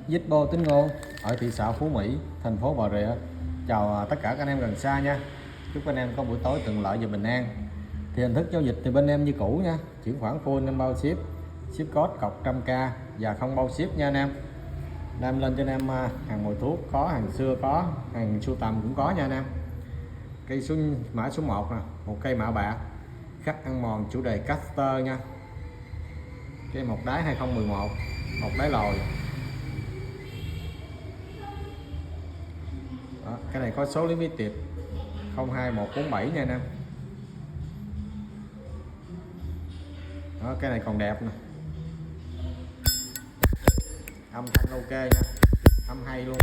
Zippo Tính Ngôn ở thị xã Phú Mỹ, thành phố Bà Rịa. Chào tất cả các anh em gần xa nha. Chúc anh em có buổi tối thuận lợi và bình an. Thì hình thức giao dịch thì bên em như cũ nha, chuyển khoản full em bao ship, ship code cọc 100k và không bao ship nha anh em. Đem lên cho anh em hàng mồi thuốc có, hàng xưa có, hàng sưu tầm cũng có nha anh em. Cây mã số 1 nè, một cây mã bạc khắc ăn mòn chủ đề caster nha. Cây một đáy 2011, một đáy lồi. Đó, cái này có số limited 02147 nha anh em. Đó, cái này còn đẹp nè, âm thanh ok nha, âm hay luôn.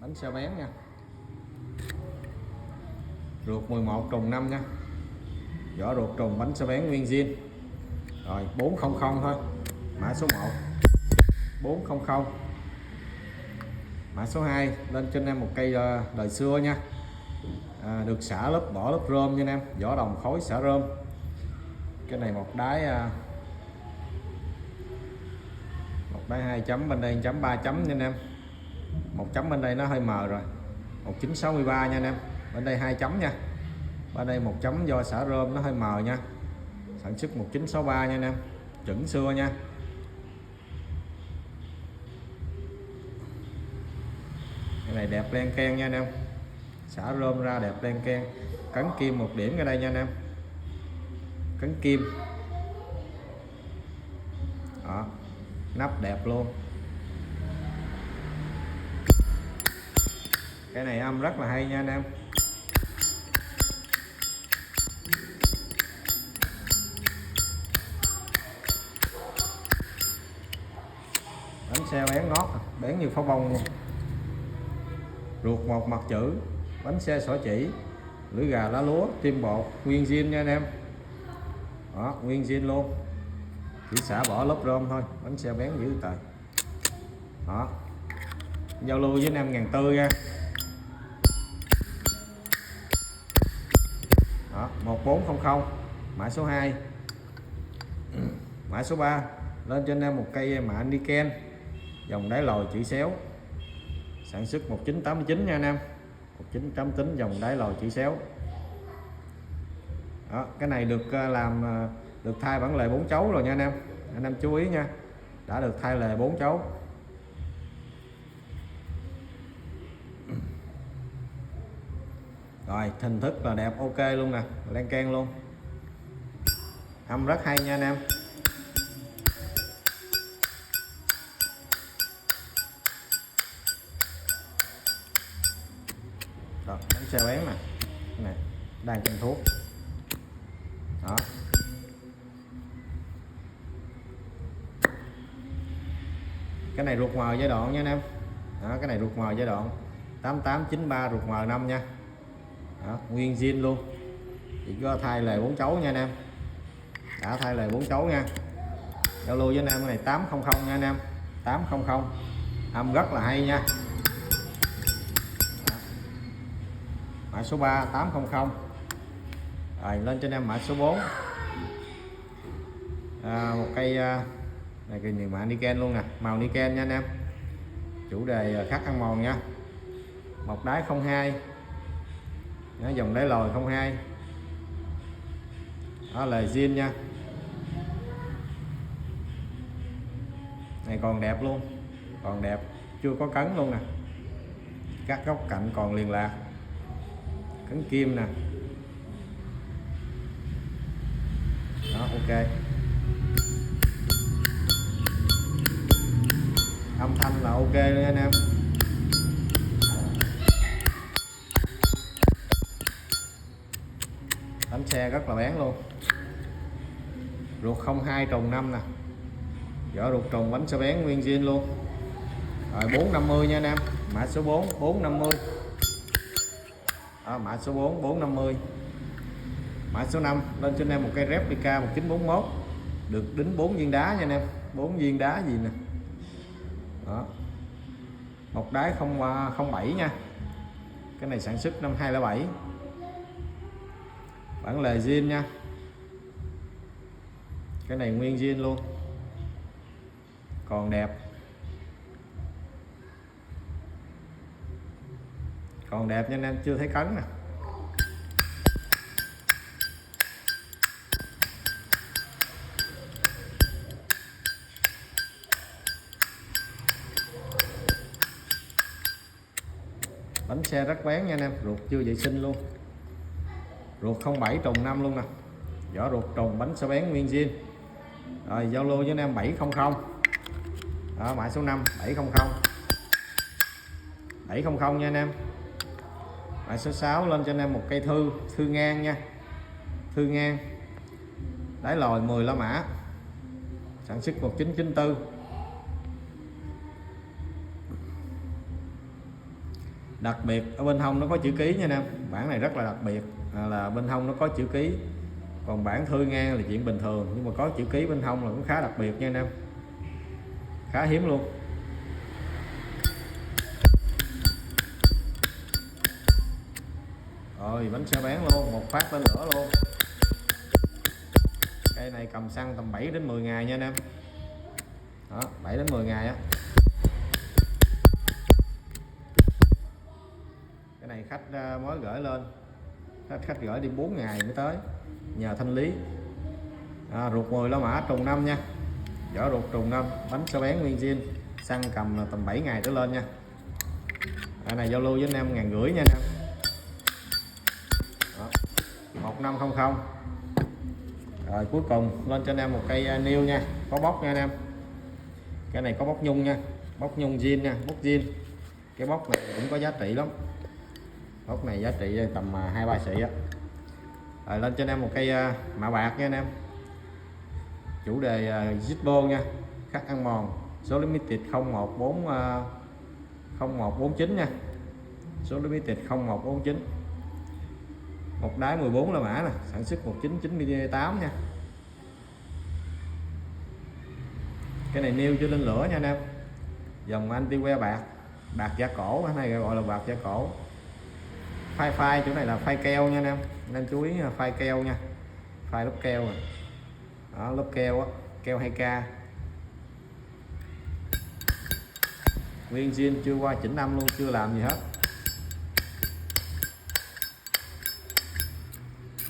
Bánh xe bén nha, ruột 11 trùng 5 nha, vỏ ruột trùng, bánh xe bén nguyên zin. Rồi 400 thôi, mã số 1 400. Mã số 2 lên cho anh em một cây đời xưa nha, được xả lớp bỏ lớp rơm nha anh em, vỏ đồng khối xả rơm. Cái này một đáy 2 chấm, bên đây chấm 3 chấm nha anh em. Một chấm bên đây nó hơi mờ rồi, 1963 nha anh em. Bên đây 2 chấm nha, bên đây 1 chấm do xả rơm nó hơi mờ nha. Sản xuất 1963 nha anh em, chuẩn xưa nha. Cái này đẹp len ken nha anh em, xả rơm ra đẹp len ken. Cấn kim 1 điểm ở đây nha anh em, cấn kim. Đó, nắp đẹp luôn. Cái này âm rất là hay nha anh em. Bánh xe bén ngót, bén như pháo bông luôn. Ruột một mặt chữ, bánh xe xỏ chỉ, lưỡi gà lá lúa, tim bột, nguyên zin nha anh em. Đó, nguyên zin luôn, chỉ xả bỏ lớp rơm thôi, bánh xe bén dữ trời. Đó, giao lưu với anh em 1400 nha. Đó, 1400. Mã số 2. Mã số 3 lên cho anh em một cây mạ Niken, dòng đáy lồi chữ xéo, sản xuất 1989 nha anh em. 1989 dòng đáy lồi chữ xéo. Đó, cái này được được thay bản lề 4 chấu rồi nha anh em chú ý nha, đã được thay lề 4 chấu. Rồi hình thức là đẹp ok luôn nè, len keng luôn, âm rất hay nha anh em. Rồi, bánh xe bén nè, này đang trên thuốc. Đó, cái này ruột mờ giai đoạn nha anh em. Đó, cái này ruột mờ giai đoạn 8893, ruột mờ 5 nha. Đó, nguyên zin luôn, chỉ có thay lề 4 chấu nha anh em, đã thay lề 4 chấu nha. Giao lưu với anh em cái này 800 nha anh em, 800, âm rất là hay nha. Đó, mã số 3 800. Rồi lên cho anh em mã số 4, một cây này cây nhiều mã Niken luôn nè, màu Niken nha anh em, chủ đề khắc ăn mòn nha. Một đáy 02, nó dòng đáy lồi 02. Đó là zin nha, này còn đẹp luôn, còn đẹp, chưa có cấn luôn nè, các góc cạnh còn liền lạc, cấn kim nè. Đó, ok, âm thanh là ok luôn anh em. Bánh xe rất là bén luôn, ruột 02 trùng 5 nè, vỏ ruột trùng, bánh xe bén nguyên zin luôn. Rồi 450 nha anh em, mã số 4 450. Đó, mã số 4 450. Mã số 5 lên cho anh em một cây replica 1941, được đính 4 viên đá nha anh em, 4 viên đá gì nè. Đó, một đáy 07 nha, cái này sản xuất năm 2007, bản lề zin nha. Cái này nguyên zin luôn, còn đẹp, còn đẹp nha anh em, chưa thấy cấn nè. Bánh xe rất bén nha anh em, ruột chưa vệ sinh luôn, ruột 07 trùng 5 luôn nè, vỏ ruột trùng, bánh xe bén nguyên zin. Rồi giao lưu với anh em 700 đó, mã số 5 700 nha anh em. Mã số 6 lên cho anh em một cây thư ngang nha, thư ngang đáy lòi 10 lá mã, sản xuất 1994. Đặc biệt ở bên hông nó có chữ ký nha anh em, bản này rất là đặc biệt, là bên hông nó có chữ ký, còn bản thư ngang là chuyện bình thường, nhưng mà có chữ ký bên hông là cũng khá đặc biệt nha anh em, khá hiếm luôn. Rồi bánh xe bán luôn, một phát lên lửa luôn. Cây này cầm xăng tầm 7 đến 10 ngày nha anh em, đó 7 đến 10 ngày á. Cái này khách mới gửi lên, khách gửi đi 4 ngày mới tới, nhờ thanh lý. Ruột 10 lá mã trùng 5 nha, vỏ ruột trùng 5, bánh xe bán nguyên zin, xăng cầm là tầm 7 ngày trở lên nha. Cái này giao lưu với anh em 1.500 nha anh em. 1500. Rồi cuối cùng lên cho anh em một cây niêu nha, có bóc nha anh em. Cái này có bóc nhung nha, bóc nhung zin nha, bóc zin. Cái bóc này cũng có giá trị lắm, bóc này giá trị tầm 2-3 xị á. Rồi lên cho anh em một cây mạ bạc nha anh em, chủ đề Zippo nha, khắc ăn mòn, số limited 0149 nha, số limited 0149, một đáy 14 là mã nè, sản xuất 1998 nha. Cái này nêu chưa lên lửa nha anh em, dòng anti que bạc, bạc da cổ, cái này gọi là bạc da cổ. Phai chỗ này là phai keo nha anh em, nên chú ý phai keo nha, phai lớp keo rồi. Đó, lớp keo á, keo 2K, nguyên zin chưa qua chỉnh âm luôn, chưa làm gì hết.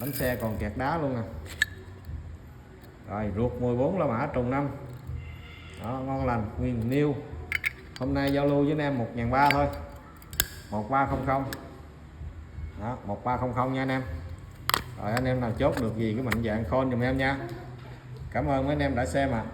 Bánh xe còn kẹt đá luôn nè. Rồi ruột 14 lá mã trùng 5, đó ngon lành nguyên new. Hôm nay giao lưu với anh em 1.300 thôi, 1300, đó 1300 nha anh em. Rồi anh em nào chốt được gì cái mạnh dạng call giùm em nha. Cảm ơn mấy anh em đã xem ạ.